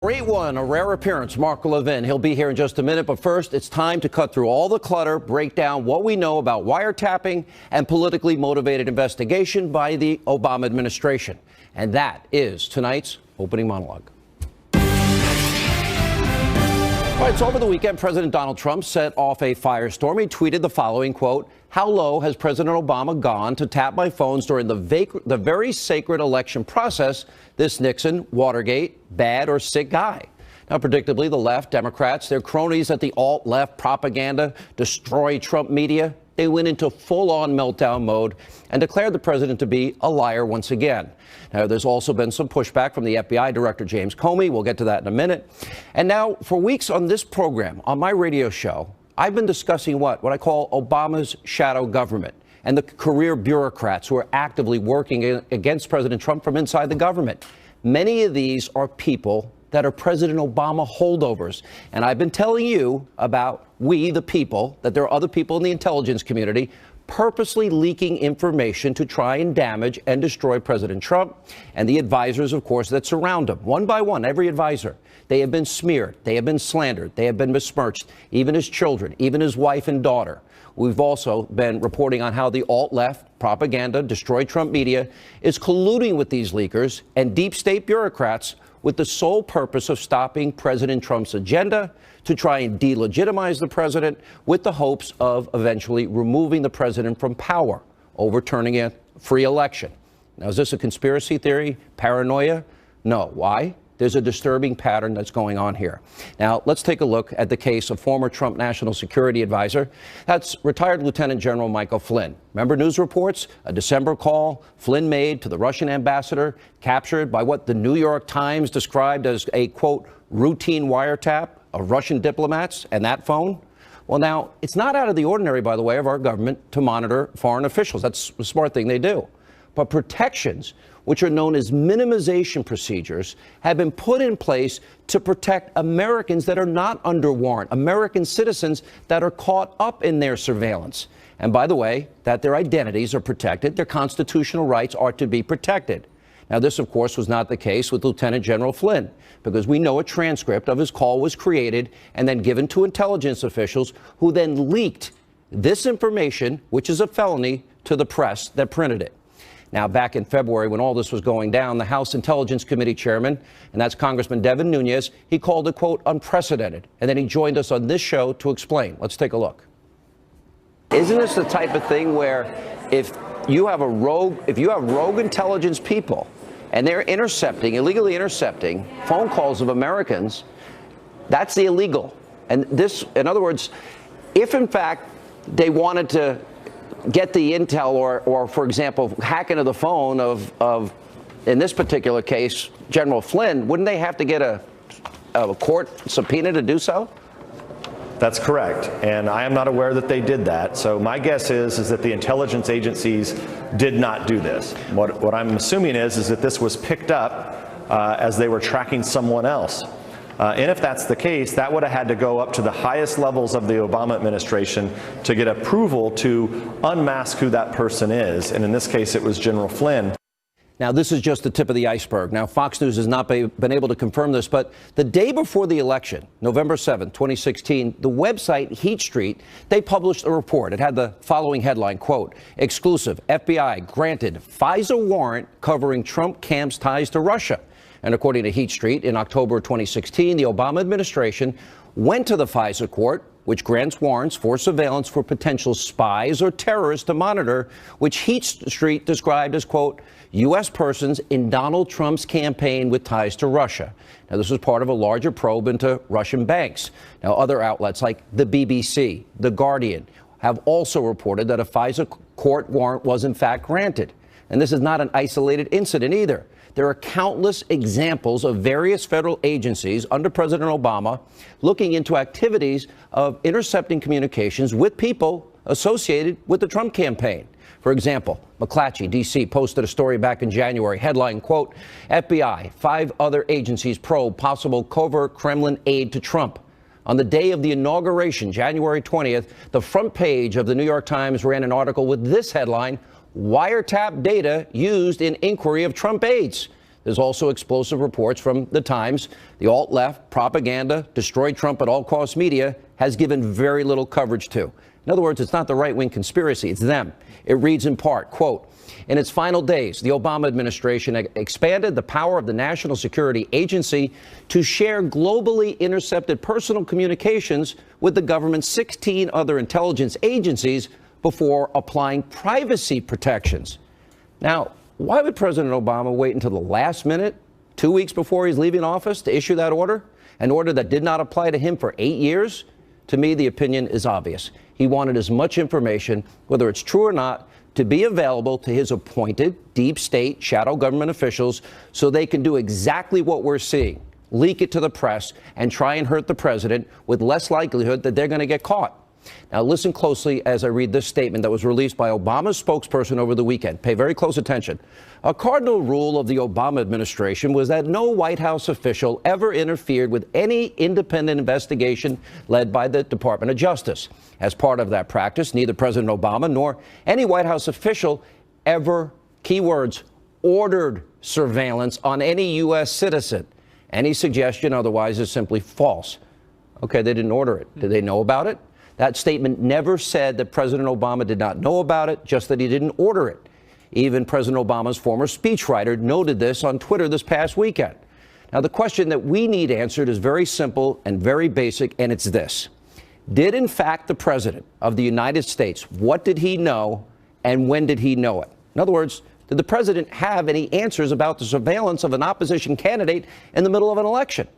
Great one, a rare appearance, Mark Levin. He'll be here in just a minute, but first, it's time to cut through all the clutter, break down what we know about wiretapping and politically motivated investigation by the Obama administration. And that is tonight's opening monologue. All right, so over the weekend, President Donald Trump set off a firestorm. He tweeted the following, quote, "How low has President Obama gone to tap my phones during the very sacred election process? This Nixon, Watergate, bad or sick guy?" Now, predictably, the left, Democrats, their cronies at the alt-left propaganda, destroy Trump media, they went into full-on meltdown mode and declared the president to be a liar once again. Now, there's also been some pushback from the FBI Director James Comey. We'll get to that in a minute. And now, for weeks on this program, on my radio show, I've been discussing what I call Obama's shadow government and the career bureaucrats who are actively working against President Trump from inside the government. Many of these are people that are President Obama holdovers. And I've been telling you about we, the people, that there are other people in the intelligence community purposely leaking information to try and damage and destroy President Trump and the advisors, of course, that surround him. One by one, every advisor. They have been smeared. They have been slandered. They have been besmirched. Even his children, even his wife and daughter. We've also been reporting on how the alt-left propaganda, destroy Trump media, is colluding with these leakers and deep state bureaucrats with the sole purpose of stopping President Trump's agenda to try and delegitimize the president with the hopes of eventually removing the president from power, overturning a free election. Now, is this a conspiracy theory, paranoia? No. Why? There's a disturbing pattern that's going on here. Now, let's take a look at the case of former Trump National Security Advisor. That's retired Lieutenant General Michael Flynn. Remember news reports? A December call Flynn made to the Russian ambassador, captured by what the New York Times described as a, quote, routine wiretap of Russian diplomats and that phone. Well, now, it's not out of the ordinary, by the way, of our government to monitor foreign officials. That's a smart thing they do. But protections, which are known as minimization procedures, have been put in place to protect Americans that are not under warrant, American citizens that are caught up in their surveillance. And by the way, that their identities are protected, their constitutional rights are to be protected. Now, this, of course, was not the case with Lieutenant General Flynn, because we know a transcript of his call was created and then given to intelligence officials who then leaked this information, which is a felony, to the press that printed it. Now, back in February, when all this was going down, the House Intelligence Committee chairman, and that's Congressman Devin Nunes, he called it, quote, unprecedented. And then he joined us on this show to explain. Let's take a look. Isn't this the type of thing where if you have rogue intelligence people and they're illegally intercepting phone calls of Americans, that's illegal. And this, in other words, if in fact they wanted to get the intel or, for example, hack into the phone of, in this particular case, General Flynn, wouldn't they have to get a court subpoena to do so? That's correct. And I am not aware that they did that. So my guess is that the intelligence agencies did not do this. What I'm assuming is that this was picked up as they were tracking someone else. And if that's the case, that would have had to go up to the highest levels of the Obama administration to get approval to unmask who that person is. And in this case, it was General Flynn. Now, this is just the tip of the iceberg. Now, Fox News has not been able to confirm this, but the day before the election, November 7th, 2016, the website Heat Street, they published a report. It had the following headline, quote, exclusive, FBI granted FISA warrant covering Trump camp's ties to Russia. And according to Heat Street, in October 2016, the Obama administration went to the FISA court, which grants warrants for surveillance for potential spies or terrorists to monitor, which Heat Street described as, quote, U.S. persons in Donald Trump's campaign with ties to Russia. Now, this was part of a larger probe into Russian banks. Now, other outlets like the BBC, The Guardian, have also reported that a FISA court warrant was in fact granted. And this is not an isolated incident either. There are countless examples of various federal agencies under President Obama looking into activities of intercepting communications with people associated with the Trump campaign. For example, McClatchy, D.C., posted a story back in January, headline, quote, FBI, 5 other agencies probe possible covert Kremlin aid to Trump. On the day of the inauguration, January 20th, the front page of the New York Times ran an article with this headline, wiretap data used in inquiry of Trump aides. There's also explosive reports from the Times. The alt-left propaganda, destroy Trump at all costs media has given very little coverage to. In other words, it's not the right-wing conspiracy, it's them. It reads in part, quote, in its final days, the Obama administration expanded the power of the National Security Agency to share globally intercepted personal communications with the government's 16 other intelligence agencies before applying privacy protections. Now, why would President Obama wait until the last minute, 2 weeks before he's leaving office, to issue that order? An order that did not apply to him for 8 years? To me, the opinion is obvious. He wanted as much information, whether it's true or not, to be available to his appointed deep state shadow government officials so they can do exactly what we're seeing, leak it to the press and try and hurt the president with less likelihood that they're going to get caught. Now, listen closely as I read this statement that was released by Obama's spokesperson over the weekend. Pay very close attention. A cardinal rule of the Obama administration was that no White House official ever interfered with any independent investigation led by the Department of Justice. As part of that practice, neither President Obama nor any White House official ever, keywords, ordered surveillance on any U.S. citizen. Any suggestion otherwise is simply false. Okay, they didn't order it. Did they know about it? That statement never said that President Obama did not know about it, just that he didn't order it. Even President Obama's former speechwriter noted this on Twitter this past weekend. Now, the question that we need answered is very simple and very basic, and it's this. Did, in fact, the President of the United States, what did he know and when did he know it? In other words, did the President have any answers about the surveillance of an opposition candidate in the middle of an election?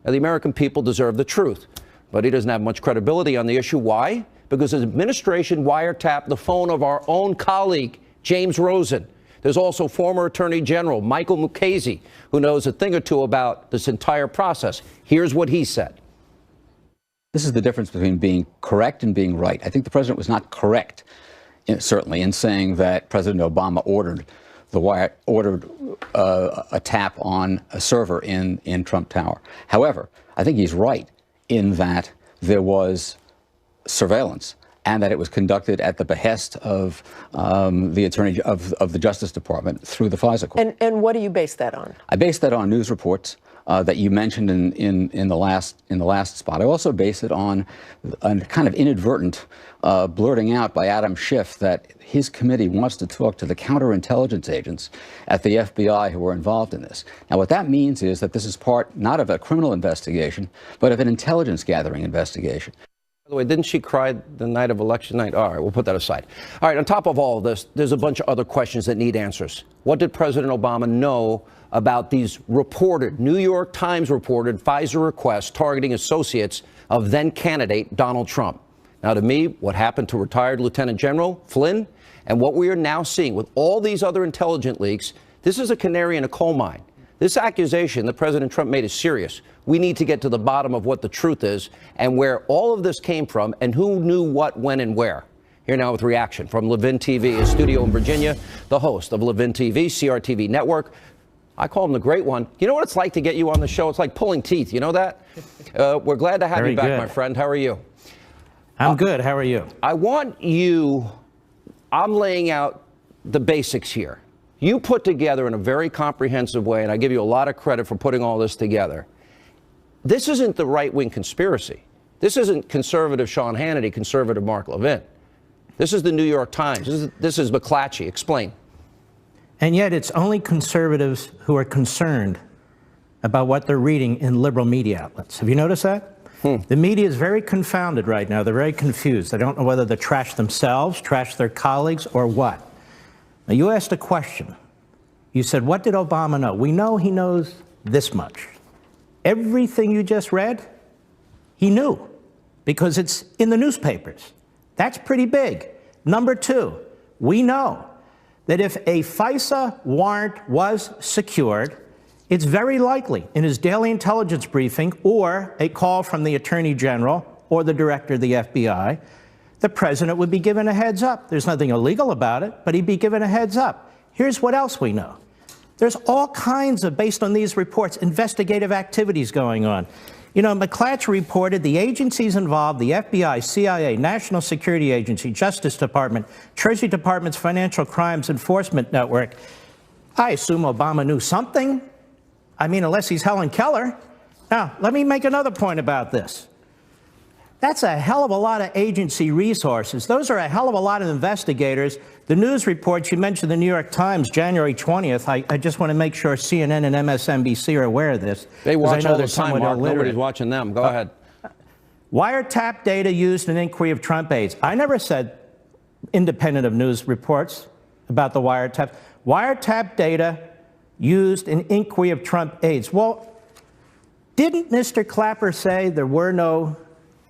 Now, the American people deserve the truth. But he doesn't have much credibility on the issue. Why? Because his administration wiretapped the phone of our own colleague, James Rosen. There's also former Attorney General Michael Mukasey, who knows a thing or two about this entire process. Here's what he said. This is the difference between being correct and being right. I think the president was not correct, certainly, in saying that President Obama ordered a tap on a server in Trump Tower. However, I think he's right in that there was surveillance and that it was conducted at the behest of the Justice Department through the FISA court. And what do you base that on? I base that on news reports that you mentioned in the last spot. I also base it on a kind of inadvertent blurting out by Adam Schiff that his committee wants to talk to the counterintelligence agents at the FBI who were involved in this. Now, what that means is that this is part not of a criminal investigation, but of an intelligence gathering investigation. By the way, didn't she cry the night of election night? All right, we'll put that aside. All right, on top of all of this, there's a bunch of other questions that need answers. What did President Obama know about these reported, New York Times reported FISA requests targeting associates of then candidate Donald Trump? Now, to me, what happened to retired Lieutenant General Flynn and what we are now seeing with all these other intelligence leaks, this is a canary in a coal mine. This accusation that President Trump made is serious. We need to get to the bottom of what the truth is and where all of this came from and who knew what, when, and where. Here now with reaction from Levin TV, his studio in Virginia, the host of Levin TV, CRTV Network. I call him the great one. You know what it's like to get you on the show? It's like pulling teeth. You know that? We're glad to have you back, my friend. How are you? I'm good. How are you? I'm laying out the basics here. You put together in a very comprehensive way, and I give you a lot of credit for putting all this together. This isn't the right-wing conspiracy. This isn't conservative Sean Hannity, conservative Mark Levin. This is the New York Times. This is McClatchy. Explain. And yet it's only conservatives who are concerned about what they're reading in liberal media outlets. Have you noticed that? The media is very confounded right now. They're very confused. They don't know whether to trash themselves, trash their colleagues, or what. Now, you asked a question. You said, what did Obama know? We know he knows this much. Everything you just read, he knew, because it's in the newspapers. That's pretty big. Number two, we know that if a FISA warrant was secured, it's very likely in his daily intelligence briefing or a call from the Attorney General or the Director of the FBI, the President would be given a heads up. There's nothing illegal about it, but he'd be given a heads up. Here's what else we know. There's all kinds of, based on these reports, investigative activities going on. You know, McClatchy reported the agencies involved, the FBI, CIA, National Security Agency, Justice Department, Treasury Department's Financial Crimes Enforcement Network. I assume Obama knew something. I mean, unless he's Helen Keller. Now, let me make another point about this. That's a hell of a lot of agency resources. Those are a hell of a lot of investigators. The news reports, you mentioned the New York Times, January 20th. I just want to make sure CNN and MSNBC are aware of this. They watch all the time, Mark. Nobody's watching them. Go ahead. Wiretap data used in inquiry of Trump aides. I never said independent of news reports about the wiretap. Wiretap data used in inquiry of Trump aides. Well, didn't Mr. Clapper say there were no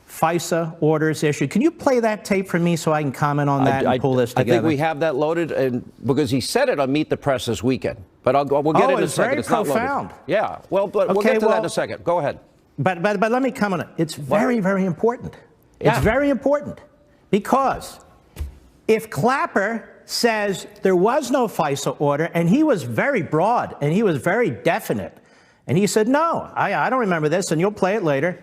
FISA orders issued? Can you play that tape for me so I can comment on that and pull this together? I think we have that loaded, and because he said it on Meet the Press this weekend. But we'll get it in a second. It's very profound. Yeah, well, but we'll get to that in a second. Go ahead. But let me comment on it. It's very, very important. It's very important because if Clapper says there was no FISA order, and he was very broad and he was very definite, and he said, no, I don't remember this, and you'll play it later,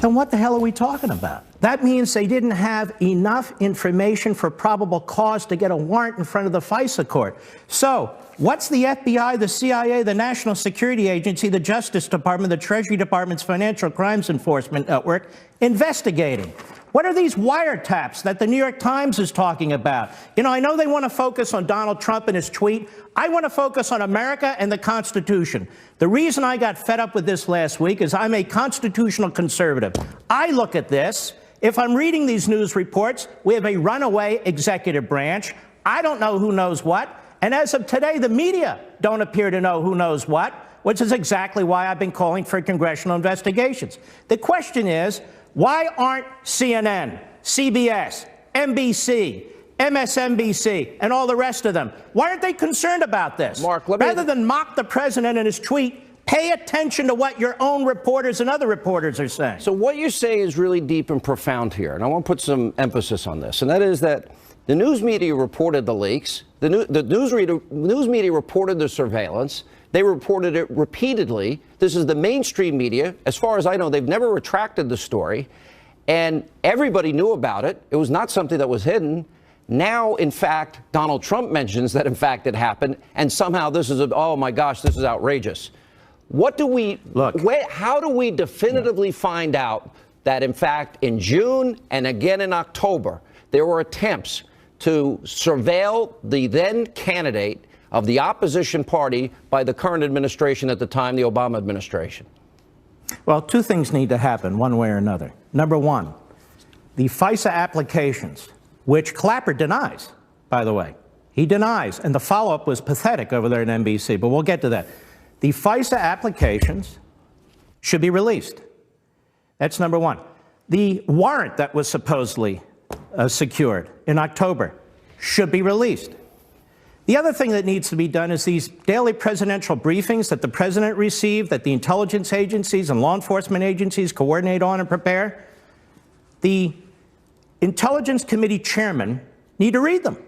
then what the hell are we talking about? That means they didn't have enough information for probable cause to get a warrant in front of the FISA court. So what's the FBI, the CIA, the National Security Agency, the Justice Department, the Treasury Department's Financial Crimes Enforcement Network investigating? What are these wiretaps that the New York Times is talking about? You know, I know they want to focus on Donald Trump and his tweet. I want to focus on America and the Constitution. The reason I got fed up with this last week is I'm a constitutional conservative. I look at this. If I'm reading these news reports, we have a runaway executive branch. I don't know who knows what. And as of today, the media don't appear to know who knows what, which is exactly why I've been calling for congressional investigations. The question is, why aren't CNN, CBS, NBC, MSNBC, and all the rest of them, why aren't they concerned about this? Mark, rather than mock the president and his tweet, pay attention to what your own reporters and other reporters are saying. So what you say is really deep and profound here, and I want to put some emphasis on this, and that is that the news media reported the leaks, the news media reported the surveillance, they reported it repeatedly. This is the mainstream media. As far as I know, they've never retracted the story, and everybody knew about it. It was not something that was hidden. Now, in fact, Donald Trump mentions that, in fact, it happened, and somehow this is, oh my gosh, this is outrageous. What do we, how do we definitively find out that, in fact, in June and again in October, there were attempts to surveil the then candidate of the opposition party by the current administration at the time, the Obama administration? Well, two things need to happen one way or another. Number one, the FISA applications, which Clapper denies, by the way. He denies, and the follow-up was pathetic over there at NBC, but we'll get to that. The FISA applications should be released. That's number one. The warrant that was supposedly secured in October should be released. The other thing that needs to be done is these daily presidential briefings that the president received, that the intelligence agencies and law enforcement agencies coordinate on and prepare. The Intelligence Committee chairmen need to read them.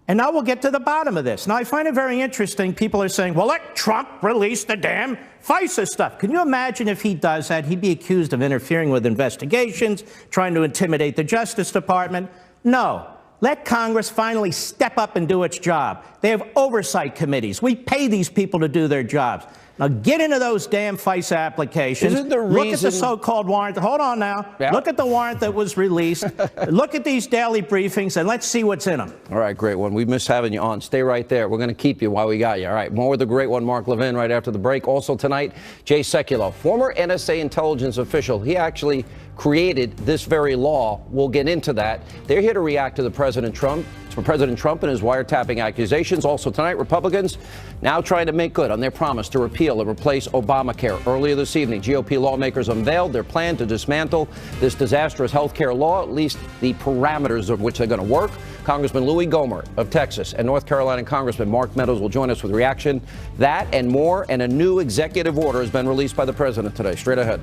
And now we'll get to the bottom of this. Now, I find it very interesting. People are saying, well, let Trump release the damn FISA stuff. Can you imagine if he does that? He'd be accused of interfering with investigations, trying to intimidate the Justice Department. No. Let Congress finally step up and do its job. They have oversight committees. We pay these people to do their jobs. Now get into those damn FISA applications. Look at the so-called warrant. Hold on now. Yeah. Look at the warrant that was released. Look at these daily briefings, and let's see what's in them. All right, great one. We miss having you on. Stay right there. We're going to keep you while we got you. All right, more with the great one, Mark Levin, right after the break. Also tonight, Jay Sekulow, former NSA intelligence official. He actually created this very law. We'll get into that. They're here to react to President Trump and his wiretapping accusations. Also tonight, Republicans now trying to make good on their promise to repeal and replace Obamacare. Earlier this evening, GOP lawmakers unveiled their plan to dismantle this disastrous health care law, at least the parameters of which they're going to work. Congressman Louis Gohmert of Texas and North Carolina Congressman Mark Meadows will join us with reaction. That and more, and a new executive order has been released by the president today. Straight ahead.